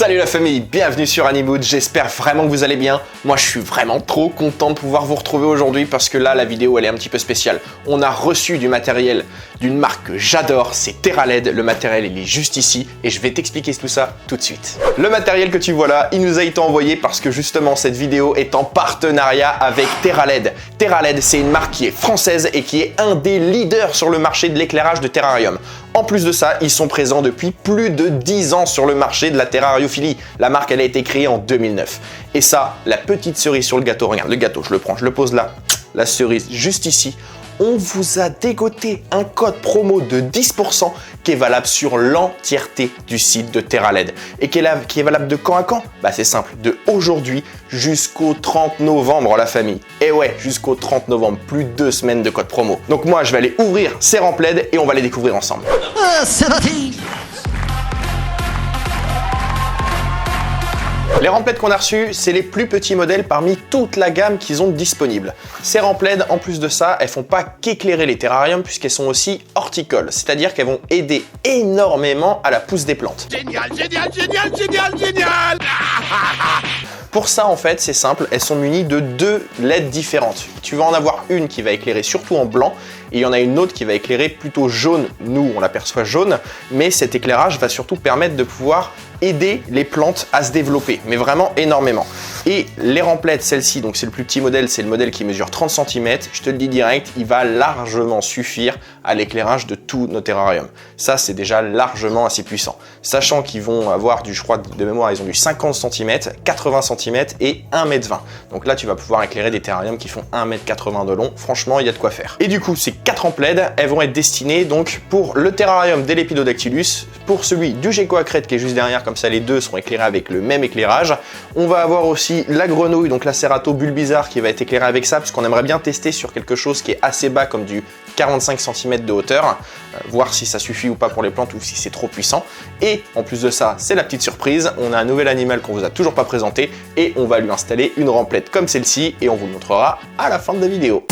Salut la famille, bienvenue sur Anymood, j'espère vraiment que vous allez bien. Moi je suis vraiment trop content de pouvoir vous retrouver aujourd'hui parce que là la vidéo elle est un petit peu spéciale. On a reçu du matériel d'une marque que j'adore, c'est TerraLED. Le matériel il est juste ici et je vais t'expliquer tout ça tout de suite. Le matériel que tu vois là, il nous a été envoyé parce que justement cette vidéo est en partenariat avec TerraLED. TerraLED c'est une marque qui est française et qui est un des leaders sur le marché de l'éclairage de terrarium. En plus de ça, ils sont présents depuis plus de 10 ans sur le marché de la terrariophilie. La marque, elle a été créée en 2009. Et ça, la petite cerise sur le gâteau, regarde, le gâteau, je le prends, je le pose là, la cerise juste ici. On vous a dégoté un code promo de 10% qui est valable sur l'entièreté du site de TerraLED. Et qui est valable de quand à quand? Bah c'est simple, de aujourd'hui jusqu'au 30 novembre la famille. Et ouais, jusqu'au 30 novembre, plus de 2 semaines de code promo. Donc moi je vais aller ouvrir ces rampes LED et on va les découvrir ensemble. C'est parti! Les rampes LED qu'on a reçues, c'est les plus petits modèles parmi toute la gamme qu'ils ont disponible. Ces rampes LED, en plus de ça, elles font pas qu'éclairer les terrariums puisqu'elles sont aussi horticoles, c'est-à-dire qu'elles vont aider énormément à la pousse des plantes. Génial, génial, génial, génial, génial! Pour ça, en fait, c'est simple, elles sont munies de 2 LED différentes. Tu vas en avoir une qui va éclairer surtout en blanc et il y en a une autre qui va éclairer plutôt jaune. Nous, on l'aperçoit jaune, mais cet éclairage va surtout permettre de pouvoir aider les plantes à se développer, mais vraiment énormément. Et les rampes LED, celle-ci, donc c'est le plus petit modèle, c'est le modèle qui mesure 30 cm, je te le dis direct, il va largement suffire à l'éclairage de tous nos terrariums. Ça, c'est déjà largement assez puissant. Sachant qu'ils vont avoir je crois de mémoire, ils ont du 50 cm, 80 cm et 1,20 m. Donc là, tu vas pouvoir éclairer des terrariums qui font 1,80 m de long. Franchement, il y a de quoi faire. Et du coup, ces 4 rampes LED, elles vont être destinées donc pour le terrarium des Lepidodactylus, pour celui du Gecko à crête qui est juste derrière, comme ça les deux seront éclairés avec le même éclairage. On va avoir aussi la grenouille, donc la Cerato Bulbizarre qui va être éclairée avec ça, parce qu'on aimerait bien tester sur quelque chose qui est assez bas, comme du 45 cm de hauteur, voir si ça suffit ou pas pour les plantes ou si c'est trop puissant. Et en plus de ça, c'est la petite surprise, on a un nouvel animal qu'on vous a toujours pas présenté et on va lui installer une rampe LED comme celle-ci et on vous le montrera à la fin de la vidéo.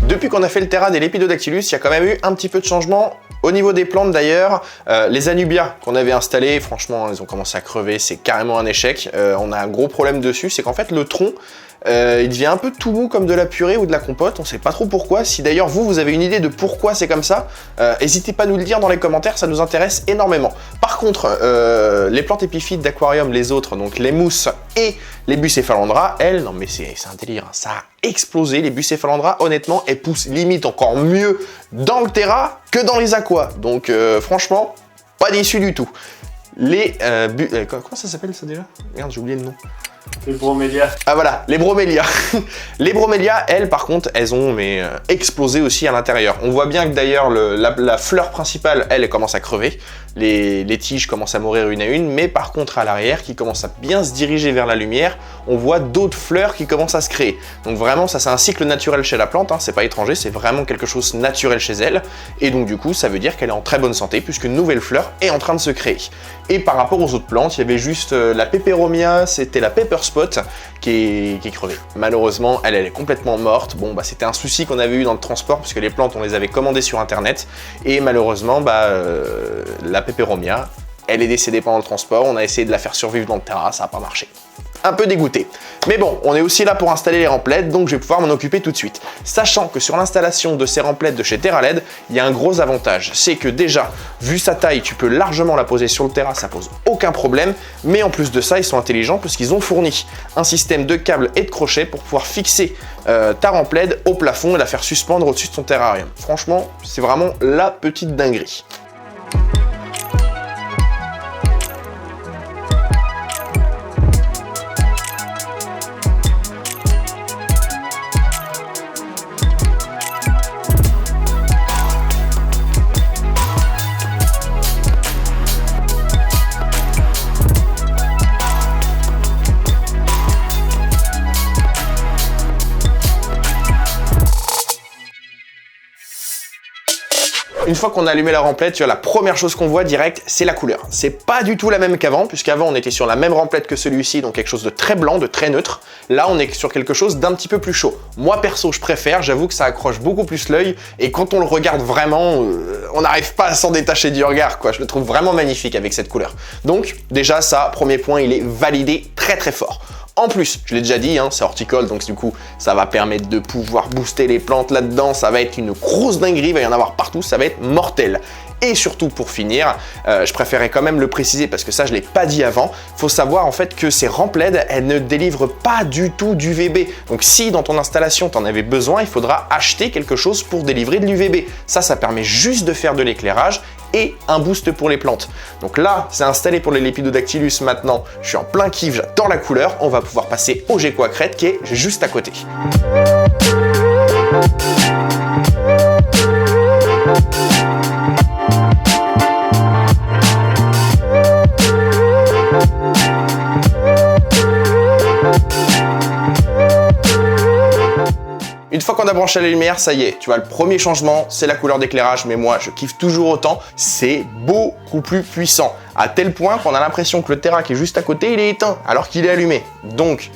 Depuis qu'on a fait le terrain des Lepidodactylus, il y a quand même eu un petit peu de changement au niveau des plantes d'ailleurs. Les anubias qu'on avait installés, franchement, ils ont commencé à crever, c'est carrément un échec. On a un gros problème dessus, c'est qu'en fait le tronc, il devient un peu tout mou comme de la purée ou de la compote, on sait pas trop pourquoi. Si d'ailleurs vous avez une idée de pourquoi c'est comme ça, n'hésitez pas à nous le dire dans les commentaires, ça nous intéresse énormément. Par contre, les plantes épiphytes d'aquarium, les autres, donc les mousses et les Bucephalandra, elles, non mais c'est un délire, hein, ça a explosé. Les Bucephalandra, honnêtement, elles poussent limite encore mieux dans le terra que dans les aquas. Donc franchement, pas déçu du tout. Les comment ça s'appelle ça déjà? Merde, j'ai oublié le nom. Les bromélias. Ah voilà, les bromélias. Les bromélias, elles, par contre, elles ont explosé aussi à l'intérieur. On voit bien que d'ailleurs la fleur principale, elle commence à crever. Les tiges commencent à mourir une à une, mais par contre à l'arrière, qui commence à bien se diriger vers la lumière, on voit d'autres fleurs qui commencent à se créer. Donc vraiment, ça c'est un cycle naturel chez la plante, hein, c'est pas étranger, c'est vraiment quelque chose de naturel chez elle. Et donc du coup, ça veut dire qu'elle est en très bonne santé, puisqu'une nouvelle fleur est en train de se créer. Et par rapport aux autres plantes, il y avait juste la Peperomia, c'était la Pepper Spot qui est crevée. Malheureusement, elle est complètement morte. Bon, bah c'était un souci qu'on avait eu dans le transport, puisque les plantes, on les avait commandées sur internet. Et malheureusement, la Peperomia, elle est décédée pendant le transport. On a essayé de la faire survivre dans le terrain, ça n'a pas marché. Un peu dégoûté. Mais bon, on est aussi là pour installer les rampes LED, donc je vais pouvoir m'en occuper tout de suite. Sachant que sur l'installation de ces rampes LED de chez TerraLED, il y a un gros avantage. C'est que déjà, vu sa taille, tu peux largement la poser sur le terrain, ça pose aucun problème. Mais en plus de ça, ils sont intelligents puisqu'ils ont fourni un système de câbles et de crochets pour pouvoir fixer ta rampe LED au plafond et la faire suspendre au-dessus de ton terrarium. Franchement, c'est vraiment la petite dinguerie. Une fois qu'on a allumé la remplette, tu vois, la première chose qu'on voit direct, c'est la couleur. C'est pas du tout la même qu'avant, puisqu'avant on était sur la même remplette que celui-ci, donc quelque chose de très blanc, de très neutre. Là, on est sur quelque chose d'un petit peu plus chaud. Moi, perso, je préfère, j'avoue que ça accroche beaucoup plus l'œil, et quand on le regarde vraiment, on n'arrive pas à s'en détacher du regard, quoi. Je le trouve vraiment magnifique avec cette couleur. Donc, déjà, ça, premier point, il est validé très très fort. En plus, je l'ai déjà dit, hein, c'est horticole, donc du coup, ça va permettre de pouvoir booster les plantes là-dedans, ça va être une grosse dinguerie, il va y en avoir partout, ça va être mortel. Et surtout pour finir, je préférais quand même le préciser parce que ça je l'ai pas dit avant, faut savoir en fait que ces rampes LED, elles ne délivrent pas du tout d'UVB. Donc si dans ton installation tu en avais besoin, il faudra acheter quelque chose pour délivrer de l'UVB. Ça permet juste de faire de l'éclairage et un boost pour les plantes. Donc là, c'est installé pour les Lepidodactylus maintenant, je suis en plein kiff, j'adore la couleur, on va pouvoir passer au gecko à crête qui est juste à côté. Une fois qu'on a branché la lumière, ça y est, tu vois, le premier changement, c'est la couleur d'éclairage, mais moi, je kiffe toujours autant, c'est beaucoup plus puissant, à tel point qu'on a l'impression que le Terra qui est juste à côté, il est éteint, alors qu'il est allumé. Donc,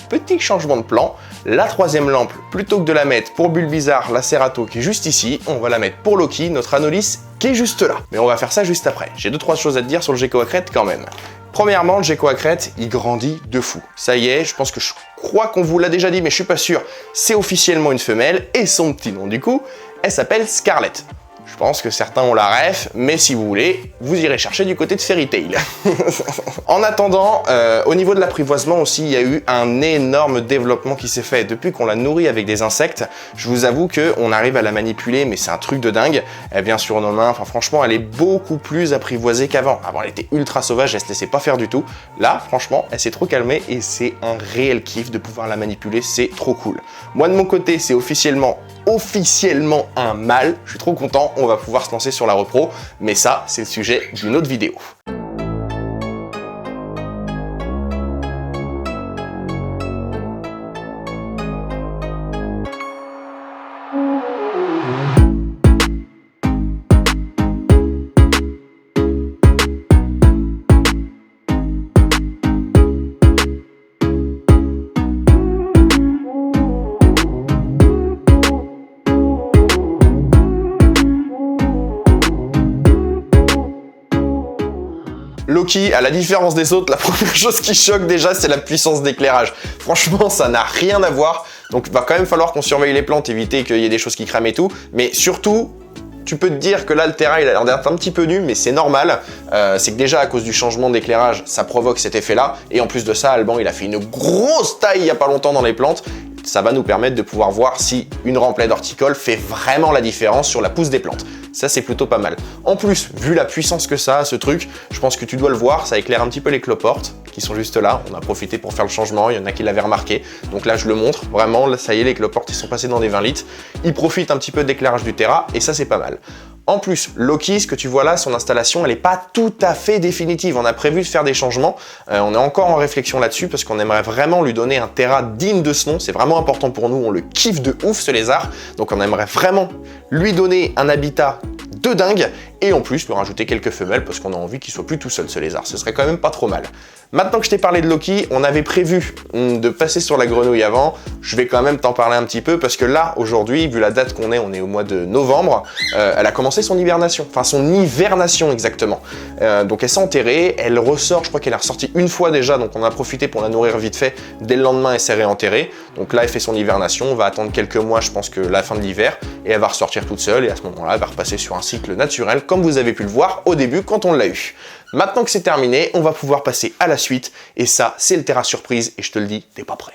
petit changement de plan, la troisième lampe, plutôt que de la mettre pour Bulbizarre, la Cerato qui est juste ici, on va la mettre pour Loki, notre Anolis, qui est juste là. Mais on va faire ça juste après. J'ai 2-3 choses à te dire sur le gecko à crête quand même. Premièrement, le gecko à crête, il grandit de fou. Ça y est, je pense que je crois qu'on vous l'a déjà dit, mais je suis pas sûr. C'est officiellement une femelle, et son petit nom du coup, elle s'appelle Scarlett. Je pense que certains ont la ref, mais si vous voulez, vous irez chercher du côté de Fairy Tail. En attendant, au niveau de l'apprivoisement aussi, il y a eu un énorme développement qui s'est fait. Depuis qu'on la nourrit avec des insectes, je vous avoue qu'on arrive à la manipuler, mais c'est un truc de dingue. Elle vient sur nos mains, enfin franchement, elle est beaucoup plus apprivoisée qu'avant. Avant, elle était ultra sauvage, elle se laissait pas faire du tout. Là, franchement, elle s'est trop calmée et c'est un réel kiff de pouvoir la manipuler, c'est trop cool. Moi, de mon côté, c'est officiellement un mâle. Je suis trop content, on va pouvoir se lancer sur la repro, mais ça, c'est le sujet d'une autre vidéo. Loki, à la différence des autres, la première chose qui choque déjà, c'est la puissance d'éclairage. Franchement, ça n'a rien à voir. Donc, il va quand même falloir qu'on surveille les plantes, éviter qu'il y ait des choses qui crament et tout. Mais surtout, tu peux te dire que là, le Terra, il a l'air d'être un petit peu nu, mais c'est normal. C'est que déjà, à cause du changement d'éclairage, ça provoque cet effet-là. Et en plus de ça, Alban, il a fait une grosse taille il n'y a pas longtemps dans les plantes. Ça va nous permettre de pouvoir voir si une rampe LED horticole fait vraiment la différence sur la pousse des plantes. Ça, c'est plutôt pas mal. En plus, vu la puissance que ça a, ce truc, je pense que tu dois le voir, ça éclaire un petit peu les cloportes qui sont juste là. On a profité pour faire le changement, il y en a qui l'avaient remarqué. Donc là, je le montre, vraiment, là, ça y est, les cloportes, ils sont passés dans des 20 litres. Ils profitent un petit peu de l'éclairage du Terra, et ça, c'est pas mal. En plus, Loki, ce que tu vois là, son installation, elle n'est pas tout à fait définitive. On a prévu de faire des changements. On est encore en réflexion là-dessus parce qu'on aimerait vraiment lui donner un Terra digne de ce nom. C'est vraiment important pour nous. On le kiffe de ouf, ce lézard. Donc on aimerait vraiment lui donner un habitat de dingue et en plus lui rajouter quelques femelles parce qu'on a envie qu'il soit plus tout seul, ce lézard. Ce serait quand même pas trop mal. Maintenant que je t'ai parlé de Loki, on avait prévu de passer sur la grenouille avant. Je vais quand même t'en parler un petit peu parce que là, aujourd'hui, vu la date qu'on est, on est au mois de novembre, elle a commencé son hibernation. Enfin, son hivernation exactement. Donc elle s'est enterrée, elle ressort, je crois qu'elle est ressortie une fois déjà, donc on a profité pour la nourrir vite fait. Dès le lendemain, elle s'est réenterrée. Donc là, elle fait son hibernation, on va attendre quelques mois, je pense que la fin de l'hiver, et elle va ressortir toute seule, et à ce moment-là, elle va repasser sur un cycle naturel, comme vous avez pu le voir au début quand on l'a eu. Maintenant que c'est terminé, on va pouvoir passer à la suite, et ça, c'est le Terra surprise, et je te le dis, t'es pas prêt.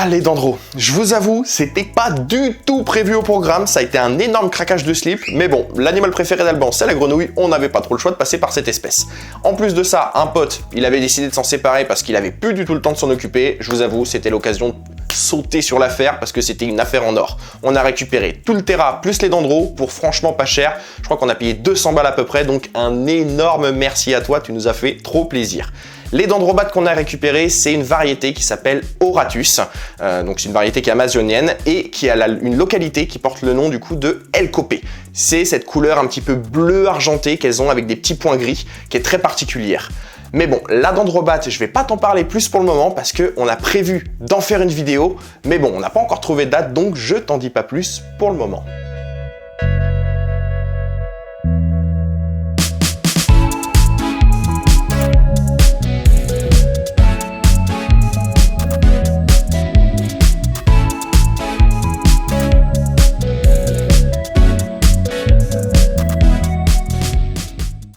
Ah, les dendros. Je vous avoue, c'était pas du tout prévu au programme, ça a été un énorme craquage de slip, mais bon, l'animal préféré d'Alban, c'est la grenouille, on n'avait pas trop le choix de passer par cette espèce. En plus de ça, un pote, il avait décidé de s'en séparer parce qu'il avait plus du tout le temps de s'en occuper. Je vous avoue, c'était l'occasion de sauter sur l'affaire parce que c'était une affaire en or. On a récupéré tout le terra plus les dendros pour franchement pas cher. Je crois qu'on a payé 200 balles à peu près, donc un énorme merci à toi, tu nous as fait trop plaisir. Les dendrobates qu'on a récupérés, c'est une variété qui s'appelle Auratus. Donc c'est une variété qui est amazonienne et qui a une localité qui porte le nom du coup de El Copé. C'est cette couleur un petit peu bleu argenté qu'elles ont avec des petits points gris qui est très particulière. Mais bon, la dendrobate, je vais pas t'en parler plus pour le moment parce qu'on a prévu d'en faire une vidéo. Mais bon, on n'a pas encore trouvé de date, donc je t'en dis pas plus pour le moment.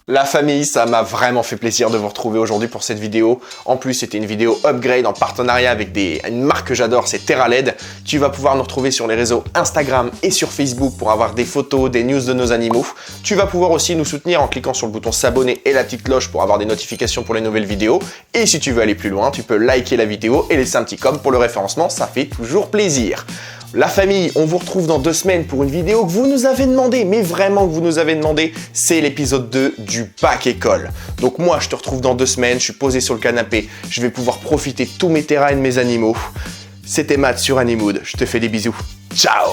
La famille, ça m'a vraiment fait plaisir de vous retrouver aujourd'hui pour cette vidéo. En plus, c'était une vidéo upgrade en partenariat avec une marque que j'adore, c'est TerraLED. Tu vas pouvoir nous retrouver sur les réseaux Instagram et sur Facebook pour avoir des photos, des news de nos animaux. Tu vas pouvoir aussi nous soutenir en cliquant sur le bouton s'abonner et la petite cloche pour avoir des notifications pour les nouvelles vidéos. Et si tu veux aller plus loin, tu peux liker la vidéo et laisser un petit com pour le référencement, ça fait toujours plaisir. La famille, on vous retrouve dans 2 semaines pour une vidéo que vous nous avez demandé, mais vraiment que vous nous avez demandé, c'est l'épisode 2 du bac école. Donc moi, je te retrouve dans 2 semaines, je suis posé sur le canapé, je vais pouvoir profiter de tous mes terrains et de mes animaux. C'était Matt sur Animood, je te fais des bisous. Ciao!